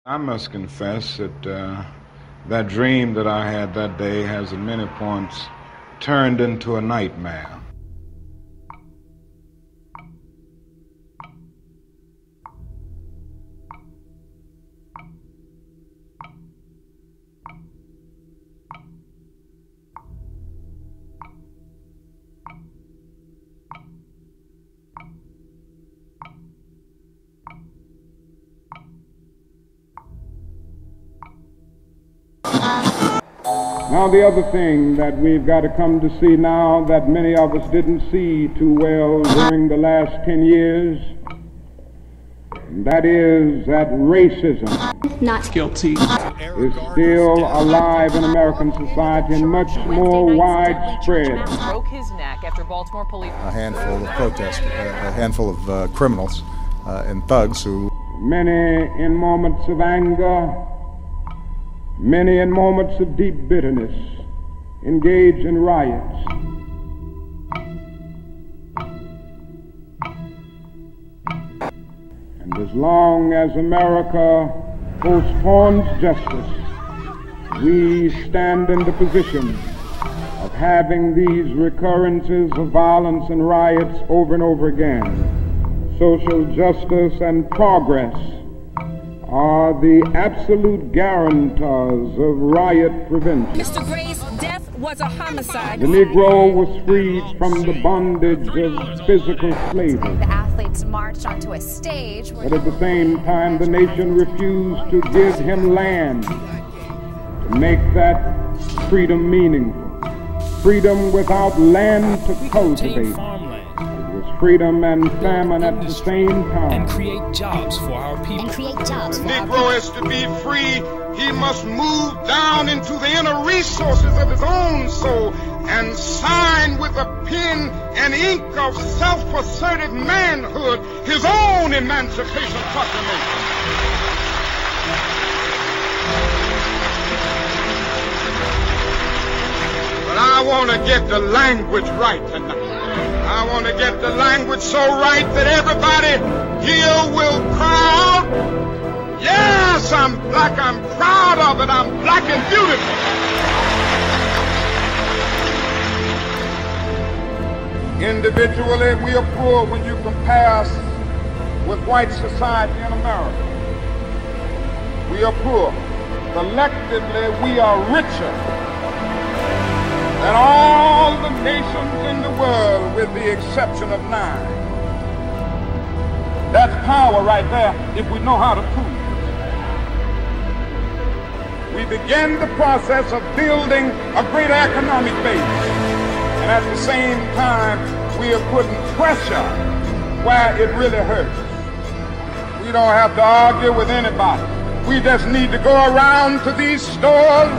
I must confess that that dream that I had that day has at many points turned into a nightmare. Now, the other thing that we've got to come to see now that many of us didn't see too well during the last 10 years, that is that racism not guilty is still alive in American society and much more widespread. Broke his neck after Baltimore police. A handful of protesters, a handful of criminals and thugs who... Many in moments of anger, many in moments of deep bitterness, engage in riots. And as long as America postpones justice, we stand in the position of having these recurrences of violence and riots over and over again. Social justice and progress are the absolute guarantors of riot prevention. Mr. Gray's death was a homicide. The Negro was freed from the bondage of physical slavery. The athletes marched onto a stage. But at the same time, the nation refused to give him land to make that freedom meaningful. Freedom without land to cultivate. Freedom and famine at the same time. And create jobs for our people. The Negro is to be free. He must move down into the inner resources of his own soul and sign with a pen and ink of self-assertive manhood his own Emancipation Proclamation. But I want to get the language right tonight. I want to get the language so right that everybody here will cry out, yes, I'm black, I'm proud of it, I'm black and beautiful. Individually, we are poor when you compare us with white society in America. We are poor. Collectively, we are richer than all the nations in the world with the exception of 9. That's power right there if we know how to prove it. We begin the process of building a greater economic base, and at the same time we are putting pressure where it really hurts. We don't have to argue with anybody. We just need to go around to these stores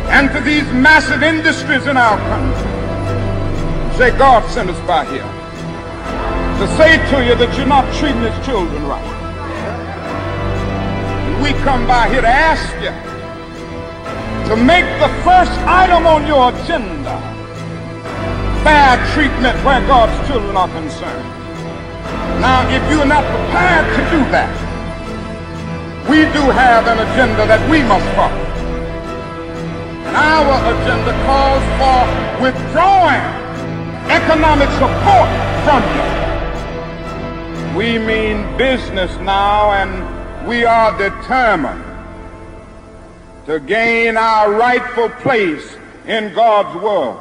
and to these massive industries in our country. Say, God sent us by here to say to you that you're not treating his children right. We come by here to ask you to make the first item on your agenda fair treatment where God's children are concerned. Now, if you're not prepared to do that, we do have an agenda that we must follow. And our agenda calls for withdrawing economic support from you. We mean business now, and we are determined to gain our rightful place in God's world.